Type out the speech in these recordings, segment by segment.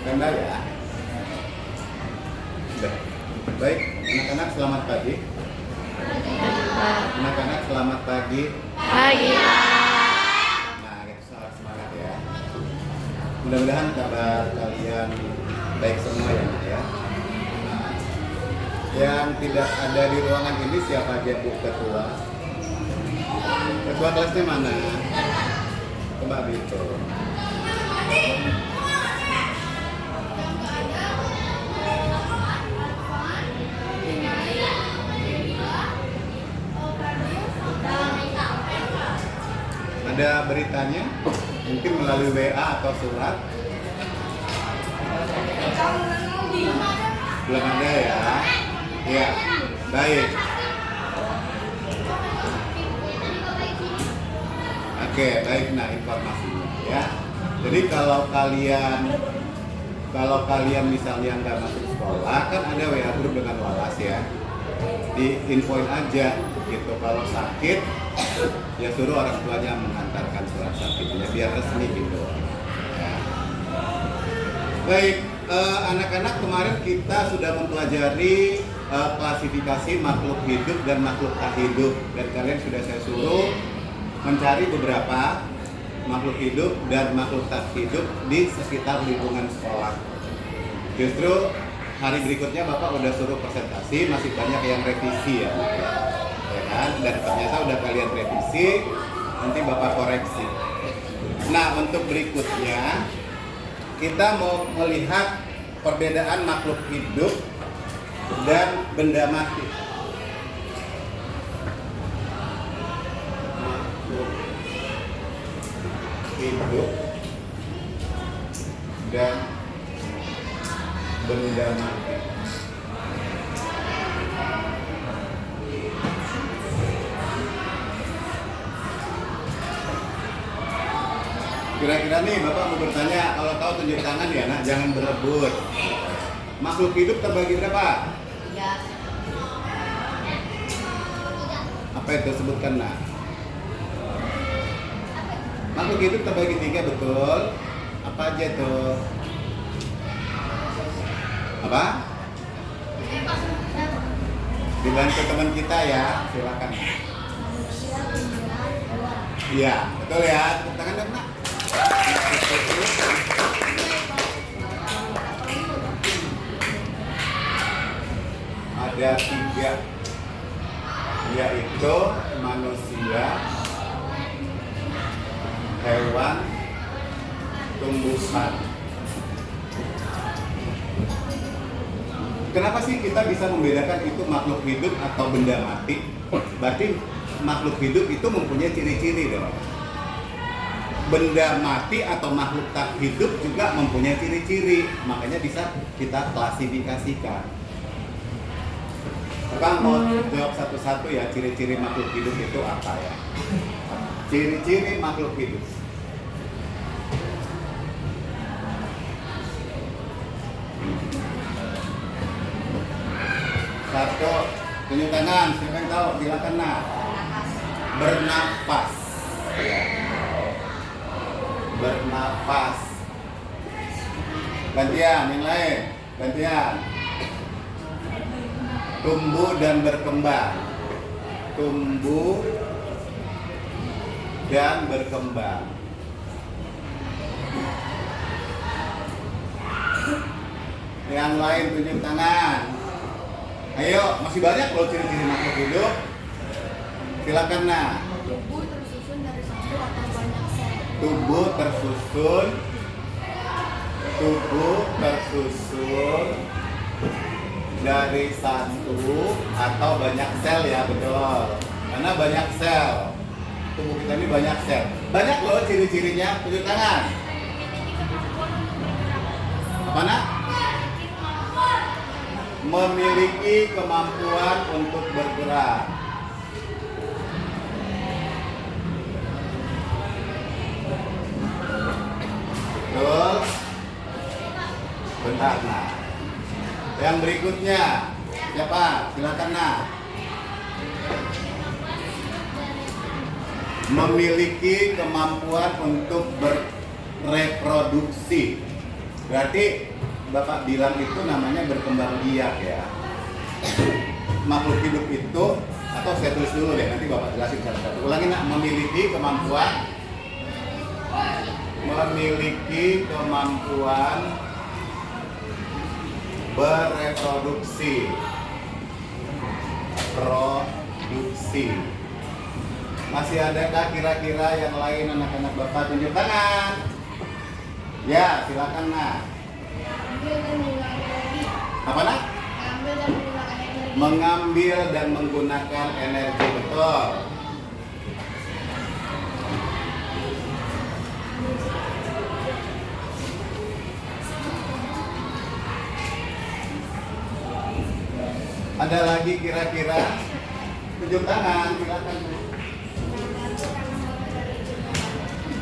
Ganda ya. Udah. Baik, anak-anak selamat pagi. Anak-anak selamat pagi. Pagi. Nah, kita sangat semangat ya. Mudah-mudahan kabar kalian baik semua ya, Nak, ya. Nah, yang tidak ada di ruangan ini siapa aja Bu Ketua? Ketua kelasnya mana? Coba Bito. Ada beritanya? Mungkin melalui WA atau surat? Belum ada ya? Iya, baik. Oke, baik. Nah, informasinya ya. Jadi kalau kalian misalnya nggak masuk sekolah, kan ada WA grup dengan Walas ya. Diinfoin aja gitu. Kalau sakit, ya suruh orang tuanya mengantarkan surat sakitnya biar resmi gitu. Ya. Baik, anak-anak, kemarin kita sudah mempelajari klasifikasi makhluk hidup dan makhluk tak hidup, dan kalian sudah saya suruh mencari beberapa makhluk hidup dan makhluk tak hidup di sekitar lingkungan sekolah. Justru hari berikutnya Bapak udah suruh presentasi, masih banyak yang revisi ya, ya kan? Dan ternyata udah kalian revisi, nanti Bapak koreksi. Nah, untuk berikutnya kita mau melihat perbedaan makhluk hidup dan benda mati. Makhluk hidup dan benda mati. Kira-kira nih Bapak mau bertanya, kalau tahu tunjuk tangan ya, Nak, jangan berebut. Makhluk hidup terbagi berapa? 3. Apa itu, sebutkan, Nak. Makhluk hidup terbagi 3, betul. Apa aja tuh? Apa? Dibantu teman kita ya, silakan. Iya, betul ya. Tepuk tangan dong, Nak. Ada 3, yaitu manusia, hewan, tumbuhan. Kenapa sih kita bisa membedakan itu makhluk hidup atau benda mati? Berarti makhluk hidup itu mempunyai ciri-ciri dong. Benda mati atau makhluk tak hidup juga mempunyai ciri-ciri, makanya bisa kita klasifikasikan. Bapak mau jawab satu-satu ya, ciri-ciri makhluk hidup itu apa ya? Ciri-ciri makhluk hidup. Satu, tunjuk tangan, siapa yang tahu? Silakan, Nak. Bernapas. Ya. Bernapas. Gantian, yang lain. Gantian. Tumbuh dan berkembang. Tumbuh dan berkembang. Yang lain tunjuk tangan. Ayo, masih banyak loh ciri-ciri makhluk hidup. Silakan, Nak. Tubuh tersusun dari satu atau banyak sel. Tubuh tersusun dari satu atau banyak sel ya, betul. Karena banyak sel. Tubuh kita ini banyak sel. Banyak loh ciri-cirinya, tunjuk tangan. Apa, Nak? Memiliki kemampuan untuk bergerak. Betul. Bentar, Nah. Yang berikutnya siapa? Silakan, Nah. Memiliki kemampuan untuk bereproduksi. Berarti Bapak bilang itu namanya berkembang biak ya. Makhluk hidup itu, atau saya tulis dulu deh, nanti Bapak jelasin satu-satu. Ulangi nak, memiliki kemampuan bereproduksi. Masih adakah kira-kira yang lain anak-anak Bapak? Tunjuk tangan. Ya, silakan nak. Apa nak? Mengambil dan menggunakan energi, betul. Ada lagi kira-kira? Tunjuk tangan, silakan.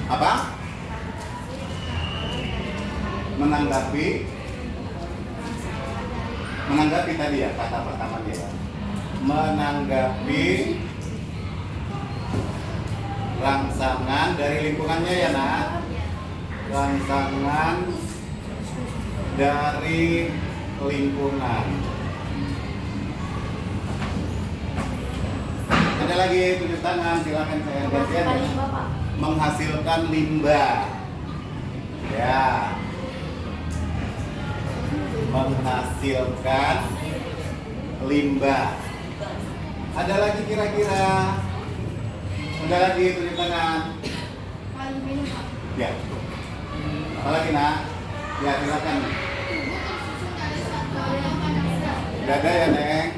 Apa? Menanggapi tadi ya, kata pertamanya ya. Menanggapi rangsangan dari lingkungannya ya nak. Rangsangan dari lingkungan. Ada lagi, tunjuk tangan, silakan saya gantian ya. Menghasilkan limbah. Ya. Menghasilkan limbah. Ada lagi kira-kira? Ada lagi, tunjuk tangan. Ya. Apa lagi nak? Ya silakan. Udah ada ya Neng?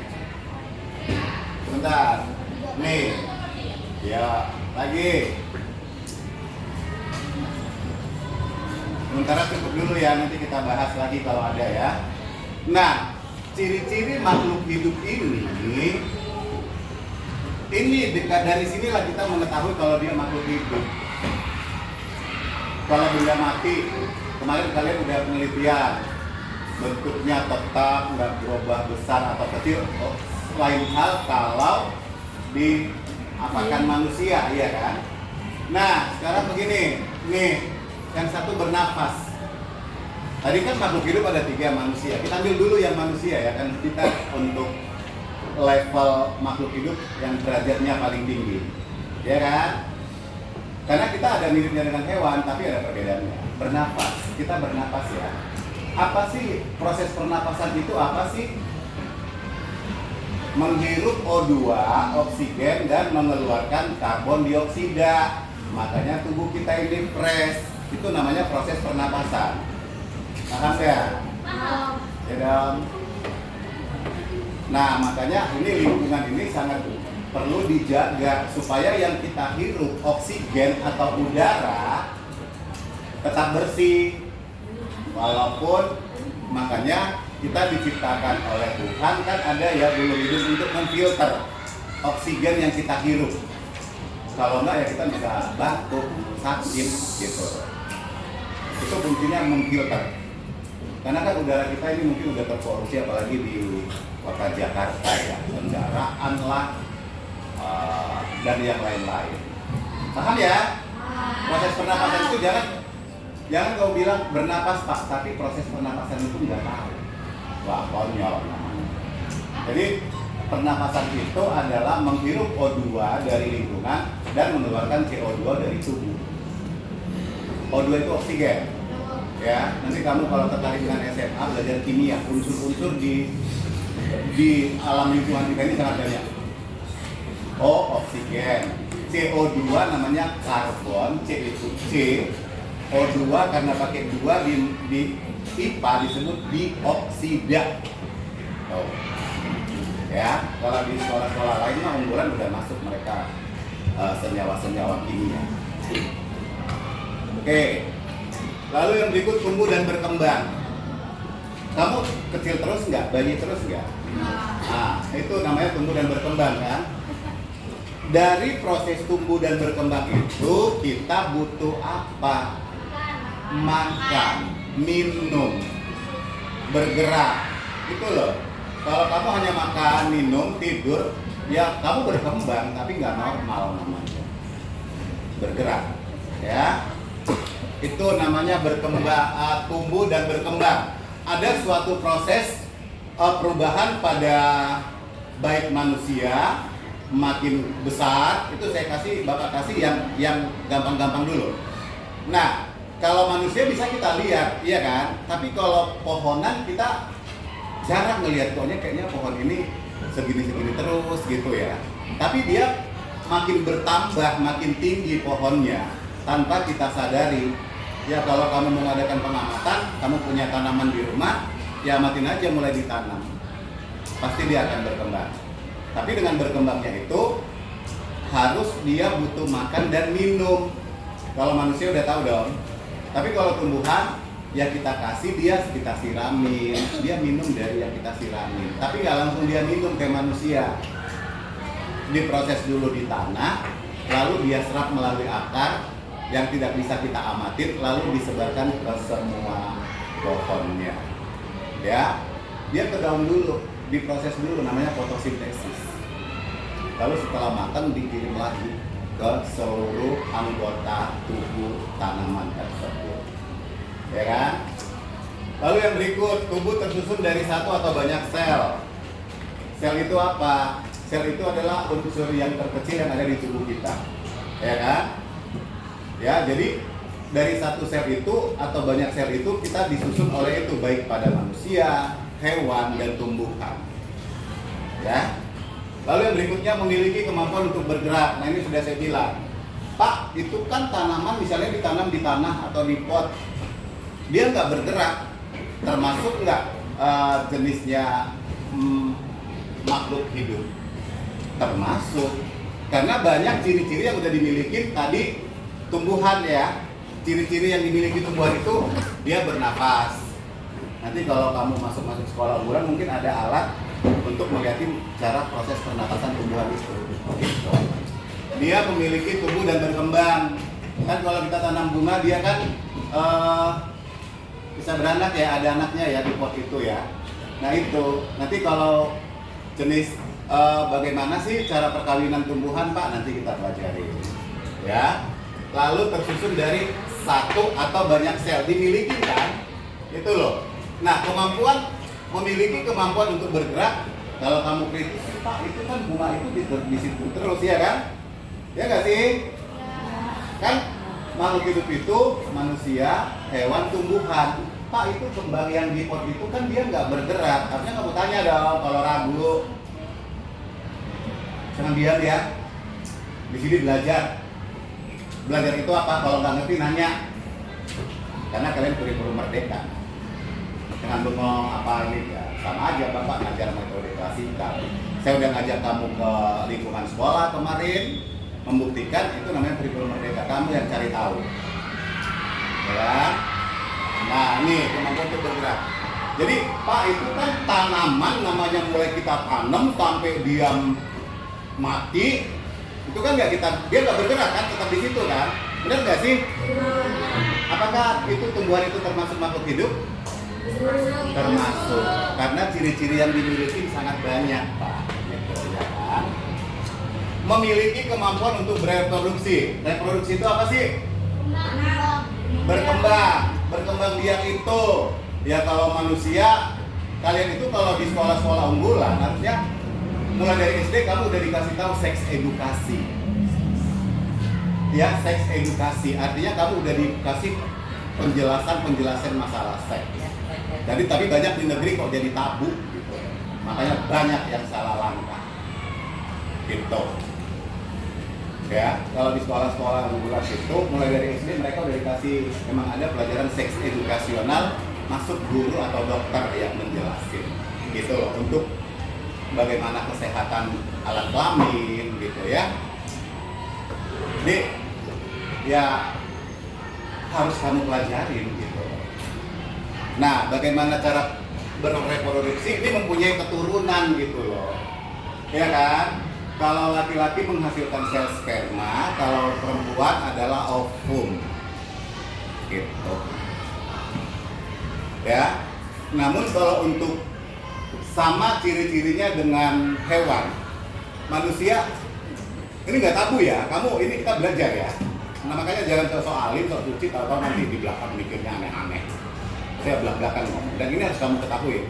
Sebentar. Nih. Ya, lagi. Sementara cukup dulu ya, nanti kita bahas lagi kalau ada ya. Nah, ciri-ciri makhluk hidup ini dekat dari sinilah kita mengetahui kalau dia makhluk hidup. Kalau benda mati, kemarin kalian udah penelitian, bentuknya tetap, nggak berubah besar atau kecil. Lain hal kalau diapakan manusia, iya kan? Nah, sekarang begini, nih. Yang satu bernafas. Tadi kan makhluk hidup ada 3 manusia. Kita ambil dulu yang manusia ya, kan kita untuk level makhluk hidup yang derajatnya paling tinggi, ya kan? Karena kita ada miripnya dengan hewan, tapi ada perbedaannya. Bernafas, kita bernafas ya. Apa sih proses pernapasan itu? Apa sih? Menghirup O2, oksigen, dan mengeluarkan karbon dioksida. Makanya tubuh kita ini fresh. Itu namanya proses pernapasan. Paham ya? Paham. Ya dong. Nah, makanya ini lingkungan ini sangat perlu dijaga supaya yang kita hirup oksigen atau udara tetap bersih. Walaupun makanya kita diciptakan oleh Tuhan kan ada ya bulu hidung untuk memfilter oksigen yang kita hirup. Kalau enggak ya kita bisa batuk, sakit gitu. Itu fungsinya memfilter. Karena kan udara kita ini mungkin udah terpolusi, apalagi di kota Jakarta ya, kendaraan lah dan yang lain-lain. Paham ya? Proses pernapasan itu jangan kau bilang bernapas Pak, tapi proses pernapasan itu nggak tahu. Wah, konyol namanya. Jadi pernapasan itu adalah menghirup O2 dari lingkungan dan mengeluarkan CO2 dari tubuh. O2 itu oksigen. Ya, nanti kamu kalau tertarik dengan SMA belajar kimia, unsur-unsur di alam lingkungan kita ini sangat banyak. O oksigen, CO2 namanya karbon, C itu C. O2 karena pakai 2 di IPA disebut dioksida. Oh. Ya, kalau di sekolah-sekolah lain mah unggulan udah masuk mereka senyawa-senyawa kimia. Oke. Lalu yang berikut tumbuh dan berkembang. Kamu kecil terus nggak? Bayi terus nggak? Nah, itu namanya tumbuh dan berkembang kan? Dari proses tumbuh dan berkembang itu kita butuh apa? Makan, minum, bergerak. Itu loh. Kalau kamu hanya makan, minum, tidur, ya kamu berkembang tapi nggak normal namanya. Bergerak, ya. Itu namanya tumbuh dan berkembang. Ada suatu proses perubahan pada baik manusia makin besar. Itu Bapak kasih yang gampang-gampang dulu. Nah, kalau manusia bisa kita lihat, iya kan? Tapi kalau pohonan kita jarang ngelihat, kayaknya pohon ini segini-segini terus gitu ya. Tapi dia makin bertambah, makin tinggi pohonnya tanpa kita sadari. Ya kalau kamu mengadakan pengamatan, kamu punya tanaman di rumah, ya amatin aja mulai ditanam. Pasti dia akan berkembang. Tapi dengan berkembangnya itu harus dia butuh makan dan minum. Kalau manusia udah tahu dong. Tapi kalau tumbuhan, ya kita kasih kita siramin, dia minum dari yang kita siramin. Tapi nggak langsung dia minum kayak manusia. Diproses dulu di tanah, lalu dia serap melalui akar yang tidak bisa kita amatin, lalu disebarkan ke semua pohonnya. Ya, dia ke daun dulu, diproses dulu, namanya fotosintesis. Lalu setelah matang dikirim lagi ke seluruh anggota tubuh tanaman tersebut. Ya kan? Lalu yang berikut, tubuh tersusun dari satu atau banyak sel. Sel itu apa? Sel itu adalah unsur yang terkecil yang ada di tubuh kita. Ya kan? Ya, jadi dari satu sel itu atau banyak sel itu kita disusun oleh itu, baik pada manusia, hewan, dan tumbuhan. Ya. Lalu yang berikutnya memiliki kemampuan untuk bergerak. Nah ini sudah saya bilang, Pak, itu kan tanaman misalnya ditanam di tanah atau di pot, dia nggak bergerak, termasuk nggak jenisnya makhluk hidup? Termasuk, karena banyak ciri-ciri yang udah dimiliki tadi tumbuhan ya. Ciri-ciri yang dimiliki tumbuhan itu dia bernafas. Nanti kalau kamu masuk sekolah unggulan mungkin ada alat untuk melihat cara proses pernapasan tumbuhan itu. Dia memiliki tumbuh dan berkembang. Kan kalau kita tanam bunga dia kan bisa beranak ya, ada anaknya ya di pot itu ya. Nah itu nanti kalau jenis bagaimana sih cara perkawinan tumbuhan Pak, nanti kita pelajari ya. Lalu tersusun dari satu atau banyak sel, dimiliki kan itu loh. Nah memiliki kemampuan untuk bergerak. Kalau kamu kritis, Pak itu kan bunga itu di situ terus ya kan? Ya nggak sih? Kan makhluk hidup itu manusia, hewan, tumbuhan. Pak itu kembang yang di pot itu kan dia nggak bergerak. Harusnya kamu tanya dong kalau ragu. Jangan diam ya. Di sini belajar. Belajar itu apa? Kalau nggak ngerti nanya. Karena kalian kurikulum merdeka. Jangan bengong apa ini ya. Sama aja Bapak ngajar metode klasikal. Saya udah ngajak kamu ke lingkungan sekolah kemarin, membuktikan itu namanya kurikulum merdeka. Kamu yang cari tahu. Ya. Nah, ini kemampuan untuk bergerak. Jadi, Pak itu kan tanaman namanya mulai kita tanam sampai dia mati. Itu kan dia nggak bergerak kan, tetap di situ kan. Benar nggak sih? Apakah itu tumbuhan itu termasuk makhluk hidup? Termasuk, karena ciri-ciri yang dimiliki sangat banyak Pak, gitu, ya kan? Memiliki kemampuan untuk bereproduksi. Reproduksi itu apa sih? Berkembang biak itu. Ya kalau manusia, kalian itu kalau di sekolah-sekolah unggulan harusnya mulai dari SD kamu udah dikasih tahu seks edukasi. Ya, seks edukasi artinya kamu udah dikasih penjelasan masalah seks. Jadi tapi banyak di negeri kok jadi tabu gitu. Makanya banyak yang salah langkah. Gitu. Ya, kalau di sekolah-sekolah unggulan itu mulai dari SD mereka udah dikasih, memang ada pelajaran seks edukasional, masuk guru atau dokter yang menjelaskan gitu loh, untuk bagaimana kesehatan alat kelamin gitu ya. Jadi ya harus kamu pelajarin gitu. Nah, bagaimana cara bereproduksi ini mempunyai keturunan gitu loh. Ya kan? Kalau laki-laki menghasilkan sel sperma, kalau perempuan adalah ovum. Gitu. Ya. Namun kalau untuk sama ciri-cirinya dengan hewan, manusia ini nggak tabu ya. Kamu ini kita belajar ya. Nah makanya jangan sok alim, sok suci, tahu-tahu nanti di belakang mikirnya aneh-aneh. Saya belak-belakan ngomong. Dan ini harus kamu ketahui.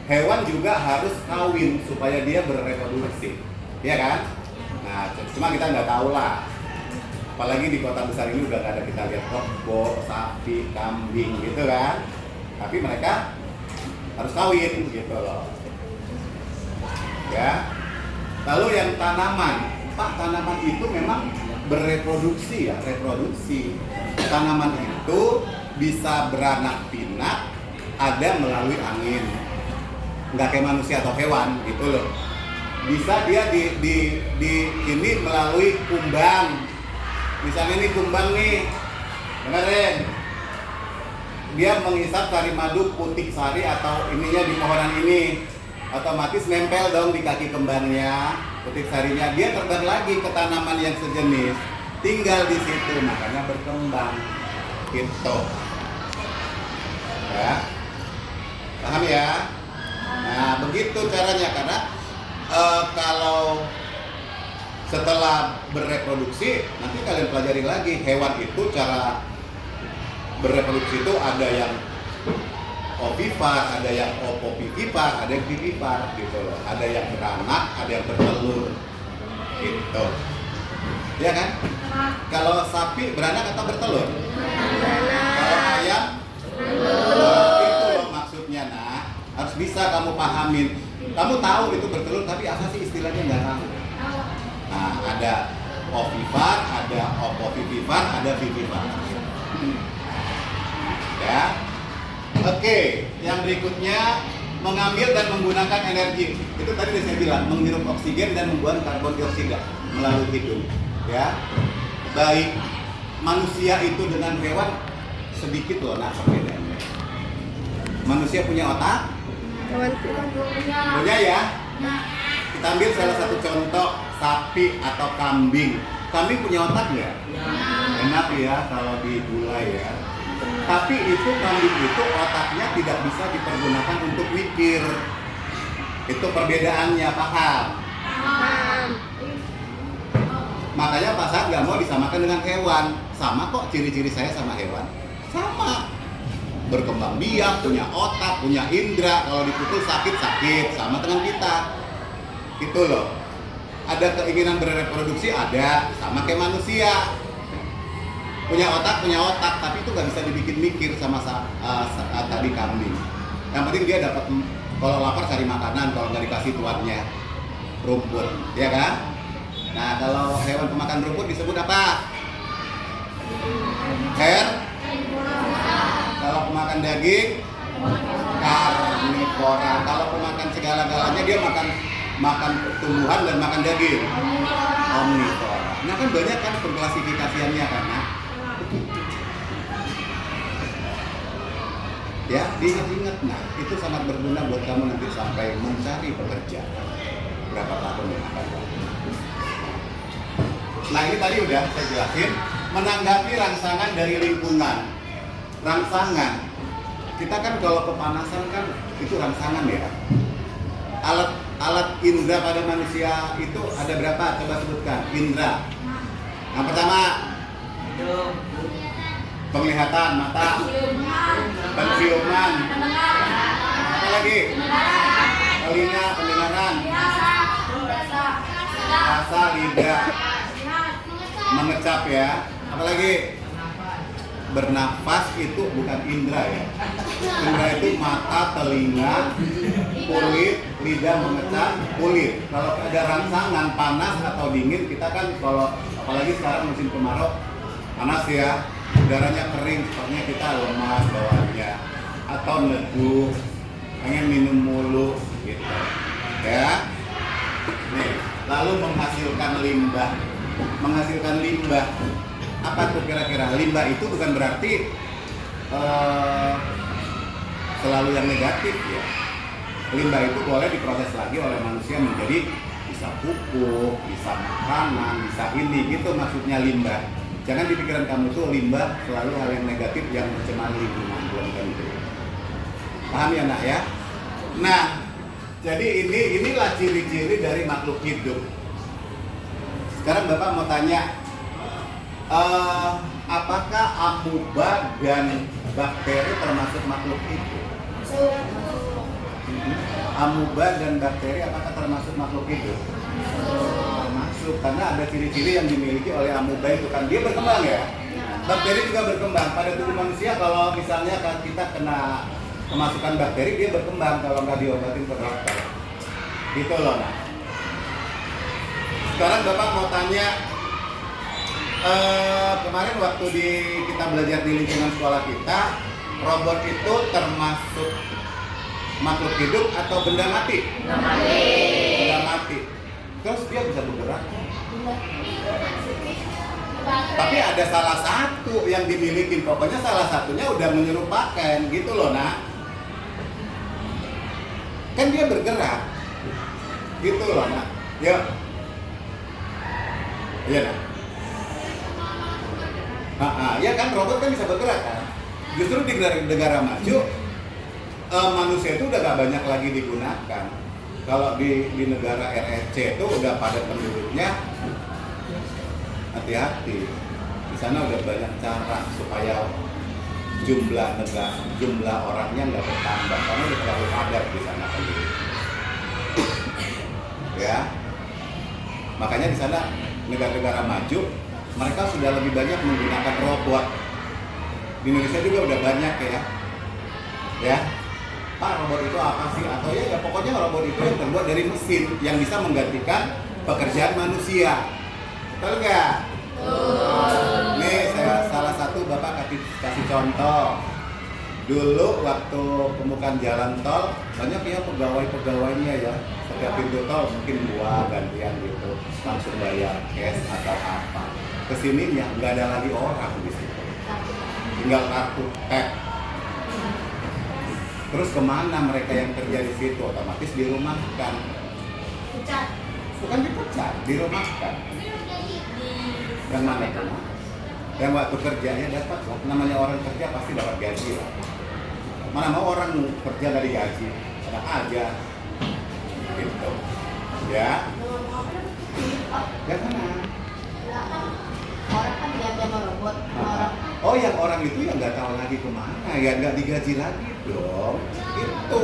Hewan juga harus kawin supaya dia bereproduksi, ya kan? Nah, cuma kita nggak tahu lah. Apalagi di kota besar ini udah nggak ada kita lihat kebo, sapi, kambing gitu kan. Tapi mereka harus kawin gitu loh. Ya. Lalu yang tanaman, Pak, tanaman itu memang bereproduksi ya, reproduksi. Tanaman itu bisa beranak pinak, ada melalui angin. Nggak kayak manusia atau hewan gitu loh. Bisa dia ini melalui kumbang. Misalnya ini kumbang nih, dengerin. Dia menghisap sari madu putik sari atau ininya di pohonan ini, otomatis nempel dong di kaki kembangnya, putik sarinya. Dia terbang lagi ke tanaman yang sejenis, tinggal di situ, makanya berkembang. Gitu. Ya, paham ya? Nah, begitu caranya karena kalau setelah bereproduksi, nanti kalian pelajari lagi hewan itu cara bereproduksi itu ada yang ovipar, ada yang opovivipar, ada yang vivipar gitu loh. Ada yang beranak, ada yang bertelur. Gitu. Ya kan? Kalau sapi beranak atau bertelur? Kalau ayam itu loh maksudnya. Nah, harus bisa kamu pahamin. Kamu tahu itu bertelur, tapi apa sih istilahnya nggak tahu. Nah, ada ovipar, ada opovivipar, ada vivipar. Ya. Oke, yang berikutnya mengambil dan menggunakan energi. Itu tadi saya bilang, menghirup oksigen dan membuang karbon dioksida melalui hidung. Ya. Baik manusia itu dengan hewan sedikit loh nah perbedaannya. Manusia punya otak? Punya ya? Kita ambil salah satu contoh sapi atau kambing. Kambing punya otak nggak? Enak ya kalau digulai ya. Tapi itu kambing itu otaknya tidak bisa dipergunakan untuk mikir. Itu perbedaannya, paham? Makanya Pak Saad nggak mau disamakan dengan hewan. Sama kok ciri-ciri saya sama hewan. Sama. Berkembang biak, punya otak, punya indera. Kalau dipukul sakit-sakit, sama dengan kita. Gitu loh. Ada keinginan bereproduksi, ada. Sama kayak manusia. Punya otak, tapi itu nggak bisa dibikin mikir sama tadi kambing. Yang penting dia dapat, kalau lapar cari makanan, kalau nggak dikasih tuannya rumput, ya kan? Nah, kalau hewan pemakan rumput disebut apa? Kalau pemakan daging, karnivora. Kalau pemakan segala-galanya dia makan tumbuhan dan makan daging, omnivora. Nah kan banyak kan pengklasifikasiannya kan? Nah, ya diingat-ingat. Nah itu sangat berguna buat kamu nanti sampai mencari pekerjaan berapa tahun yang akan datang. Nah ini tadi udah saya jelasin menanggapi rangsangan dari lingkungan. Rangsangan kita kan kalau kepanasan kan itu rangsangan ya. Alat indera pada manusia itu ada berapa? Coba sebutkan indera. Yang pertama penglihatan mata, penciuman, apa lagi? Telinga, pendengaran, rasa, lidah, mengecap ya. Apa lagi? Bernafas itu bukan indera ya. Indera itu mata, telinga, kulit, lidah, mengecap, kulit. Kalau ada rangsangan panas atau dingin, kita kan kalau apalagi sekarang musim kemarau panas ya, udaranya kering, sepertinya kita lemas bawaannya atau neduh, pengen minum mulu gitu ya. Nih, lalu menghasilkan limbah. Apa tuh kira-kira? Limbah itu bukan berarti selalu yang negatif ya. Limbah itu boleh diproses lagi oleh manusia menjadi bisa pupuk, bisa makanan, bisa ini gitu maksudnya limbah. Jangan di pikiran kamu tuh limbah selalu hal yang negatif yang mencemari lingkungan, belum tentu. Paham ya nak ya? Nah, jadi inilah ciri-ciri dari makhluk hidup. Sekarang Bapak mau tanya, Apakah amuba dan bakteri termasuk makhluk hidup? Amuba dan bakteri apakah termasuk makhluk hidup? Termasuk, karena ada ciri-ciri yang dimiliki oleh amuba itu kan, dia berkembang ya. Bakteri juga berkembang pada tubuh manusia. Kalau misalnya kita kena kemasukan bakteri, dia berkembang kalau nggak diobatin ke dokter. Gitu loh. Nah, sekarang Bapak mau tanya, kemarin waktu kita belajar di lingkungan sekolah kita, robot itu termasuk makhluk hidup atau benda mati? Benda mati. Benda mati. Terus dia bisa bergerak. Tapi ada salah satu yang dimiliki, pokoknya salah satunya udah menyerupakan gitu loh. Nah, kan dia bergerak gitu loh. Nah, ya, iya nah. Ya kan robot kan bisa bergerak kan. Justru di negara maju manusia itu udah gak banyak lagi digunakan. Kalau di negara RRC itu udah padat penduduknya, hati-hati. Di sana udah banyak cara supaya jumlah orangnya nggak bertambah karena udah terlalu padat di sana penduduk. Ya, makanya di sana negara-negara maju mereka sudah lebih banyak menggunakan robot. Di Indonesia juga udah banyak ya. Pak, robot itu apa sih? Atau ya pokoknya robot itu yang terbuat dari mesin yang bisa menggantikan pekerjaan manusia. Betul nggak? Nih saya salah satu Bapak kasih contoh. Dulu waktu pembukaan jalan tol banyak ya pegawai-pegawainya ya. Setiap pintu tol mungkin 2 gantian gitu, langsung bayar cash atau apa. Kesininya nggak ada lagi orang di situ, tinggal kartu tag. Terus kemana mereka yang kerja di situ? Otomatis dirumahkan. Bukan dipecat, dirumahkan. Yang mana itu? Yang waktu kerjanya dapat lah. Namanya orang kerja pasti dapat gaji lah. Mana mau orang kerja dari gaji? Ada aja. Gitu. Ya. Ya mana? Orang kan diambil sama robot. Oh, yang orang itu yang nggak tahu lagi kemana, ya nggak digaji lagi dong. Itu.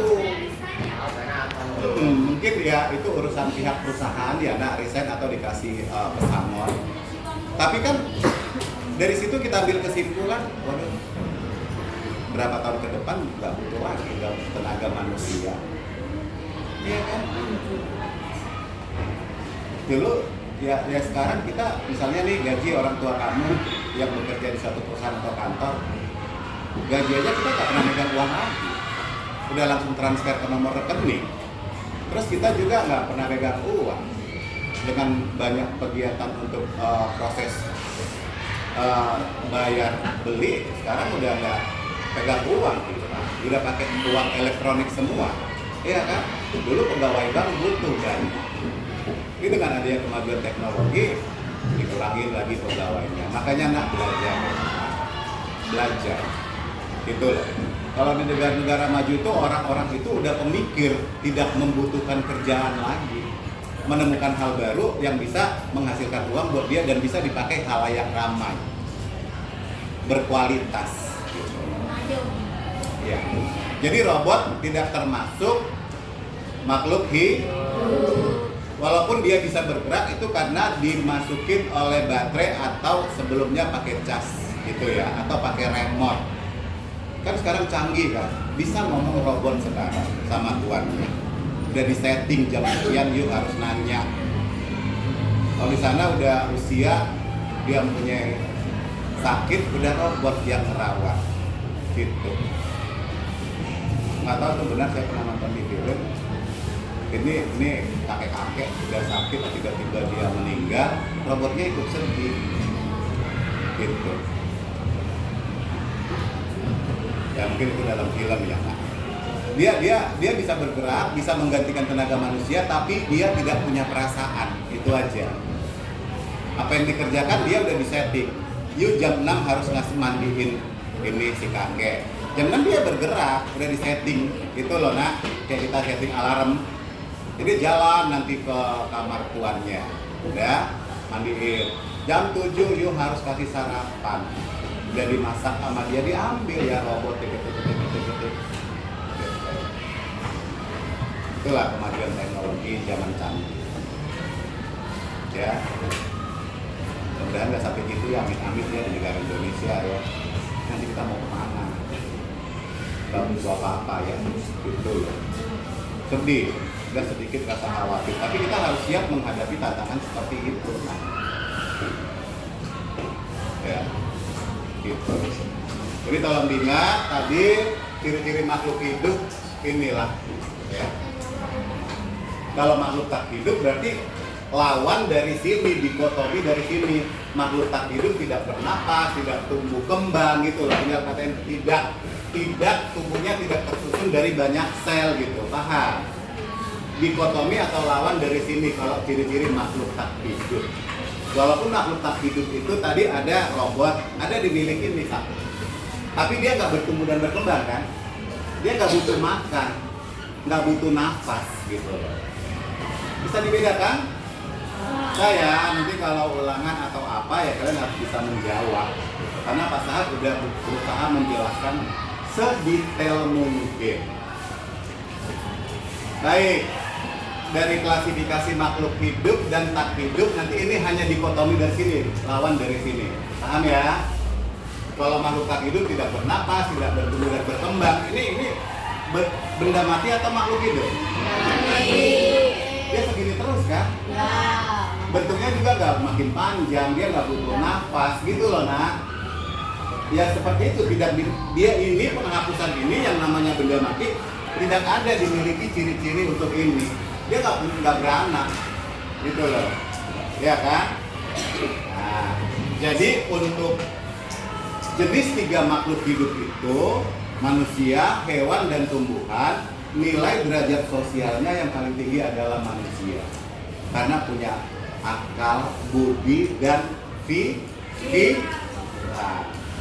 Mungkin ya itu urusan pihak perusahaan ya, nak resign atau dikasih pesangon. Tapi kan dari situ kita ambil kesimpulan, waduh, berapa tahun ke depan nggak butuh lagi tenaga manusia. Iya kan? Dulu ya sekarang kita misalnya nih gaji orang tua kamu yang bekerja di suatu perusahaan atau kantor, gaji aja kita nggak pernah megang uang lagi, udah langsung transfer ke nomor rekening. Terus kita juga nggak pernah megang uang. Dengan banyak kegiatan untuk proses bayar beli, sekarang udah nggak pegang uang gitu kan, udah pakai uang elektronik semua, iya kan? Dulu pegawai bank butuh kan. Ini dengan adanya kemajuan teknologi dikurangin lagi pegawainya, makanya nak belajar gitu loh. Kalau di negara-negara maju itu orang-orang itu udah pemikir, tidak membutuhkan kerjaan lagi, menemukan hal baru yang bisa menghasilkan uang buat dia dan bisa dipakai halayak ramai, berkualitas gitu. Ya. Jadi robot tidak termasuk makhluk hidup. Walaupun dia bisa bergerak itu karena dimasukin oleh baterai atau sebelumnya pakai cas gitu ya, atau pakai remote. Kan sekarang canggih kan, bisa ngomong robot sekarang sama tuannya. Udah disetting jam sekian, yuk harus nanya. Kalau di sana udah usia, dia mempunyai sakit, udah robot yang merawat gitu. Nggak tahu tuh benar, saya pernah nonton di film. Ini kakek-kakek udah sakit, tiba-tiba dia meninggal, robotnya ikut sedih gitu. Ya mungkin itu dalam film ya Pak. Dia bisa bergerak, bisa menggantikan tenaga manusia, tapi dia tidak punya perasaan, itu aja. Apa yang dikerjakan dia udah disetting. Yuk jam 6 harus ngasih mandiin ini si kakek. Jam 6 dia bergerak, udah disetting gitu loh nak, kayak kita setting alarm. Jadi jalan nanti ke kamar tuannya, udah mandiin. jam 7 you harus kasih sarapan. Udah dimasak sama dia, diambil ya robot tik. Itulah kemajuan teknologi zaman canggih. Ya, mudah-mudahan nggak sampai gitu ya, amit-amit ya di negara Indonesia ya. Nanti kita mau kemana? Gak butuh apa-apa ya, gitu loh. Sedih, dan sedikit rasa khawatir. Tapi kita harus siap menghadapi tantangan seperti itu. Ya, gitu. Jadi tolong diingat tadi ciri-ciri makhluk hidup inilah. Ya. Kalau makhluk tak hidup berarti lawan dari sini, dikotomi dari sini. Makhluk tak hidup tidak bernapas, tidak tumbuh kembang gitu loh. Tinggal katain tidak tubuhnya tidak tersusun dari banyak sel gitu, paham? Dikotomi atau lawan dari sini kalau ciri-ciri makhluk tak hidup. Walaupun makhluk tak hidup itu tadi ada robot, ada dimiliki nih satu. Tapi dia nggak bertumbuh dan berkembang kan? Dia nggak butuh makan, nggak butuh nafas gitu loh. Bisa dibedakan? Saya nanti kalau ulangan atau apa ya kalian harus bisa menjawab. Karena Pak Sahat udah berusaha menjelaskan sedetail mungkin. Baik, dari klasifikasi makhluk hidup dan tak hidup nanti ini hanya dikotomi dari sini, lawan dari sini. Paham ya? Kalau makhluk tak hidup tidak bernapas, tidak bertumbuh dan berkembang. Ini benda mati atau makhluk hidup? Dia segini terus kan? Ya. Bentuknya juga nggak makin panjang, dia nggak butuh nafas gitu loh nak. Ya seperti itu, tidak dia ini penghapusan ini yang namanya benda mati tidak ada dimiliki ciri-ciri untuk ini. Dia nggak beranak gitu loh, ya kan? Nah, jadi untuk jenis 3 makhluk hidup itu manusia, hewan dan tumbuhan, nilai derajat sosialnya yang paling tinggi adalah manusia karena punya akal, budi, dan pikiran.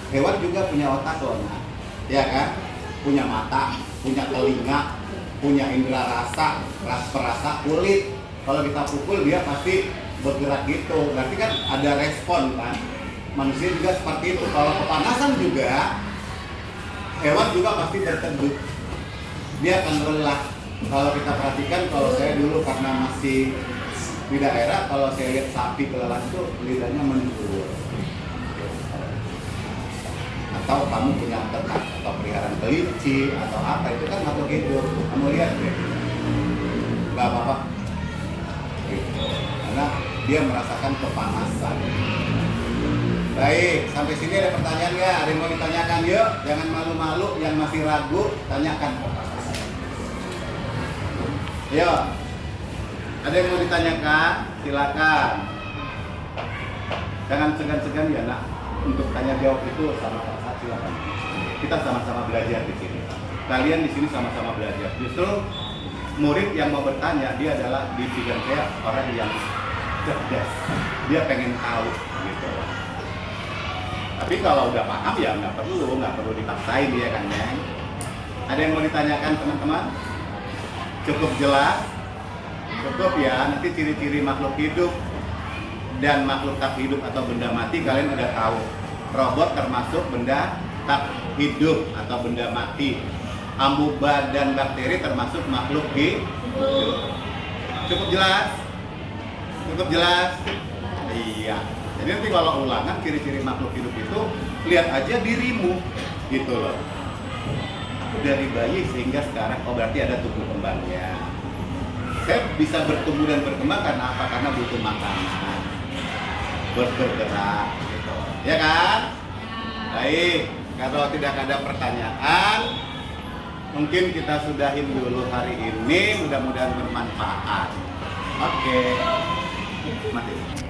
Hewan juga punya otak loh, nah. Ya kan? Punya mata, punya telinga, punya indera rasa, perasa kulit. Kalau kita pukul dia pasti bergerak gitu. Berarti kan ada respon kan? Manusia juga seperti itu. Kalau kepanasan juga, hewan juga pasti berteduh. Dia akan lelah. Kalau kita perhatikan, kalau saya dulu karena masih di daerah, kalau saya lihat sapi kelelahan itu lidahnya mendulur. Atau kamu punya ternak atau peliharaan kelinci atau apa, itu kan makhluk hidup. Kamu lihat deh, nggak apa-apa gitu. Karena dia merasakan kepanasan. Baik, sampai sini ada pertanyaan ya? Ada yang mau ditanyakan? Yuk, jangan malu-malu. Yang masih ragu, tanyakan. Yuk, ada yang mau ditanyakan? Silakan. Jangan segan-segan ya nak. Untuk tanya jawab itu sama-sama, silakan. Kita sama-sama belajar di sini. Kalian di sini sama-sama belajar. Justru murid yang mau bertanya, dia adalah di bidang saya orang yang cerdas. Dia pengen tahu gitu. Tapi kalau udah paham ya nggak perlu dipaksain dia kan ya. Ada yang mau ditanyakan teman-teman? Cukup jelas? Cukup ya. Nanti ciri-ciri makhluk hidup dan makhluk tak hidup atau benda mati kalian udah tahu. Robot termasuk benda tak hidup atau benda mati. Amuba dan bakteri termasuk makhluk hidup. Cukup jelas? Cukup jelas? Iya. Jadi nanti kalau ulangan ciri-ciri makhluk hidup itu lihat aja dirimu gitu loh. Aku dari bayi sehingga sekarang berarti ada tumbuh kembangnya. Saya bisa bertumbuh dan berkembang karena apa? Karena butuh makanan, bergerak gitu. Ya kan? Baik, kalau tidak ada pertanyaan, mungkin kita sudahin dulu hari ini, mudah-mudahan bermanfaat. Oke. Mati.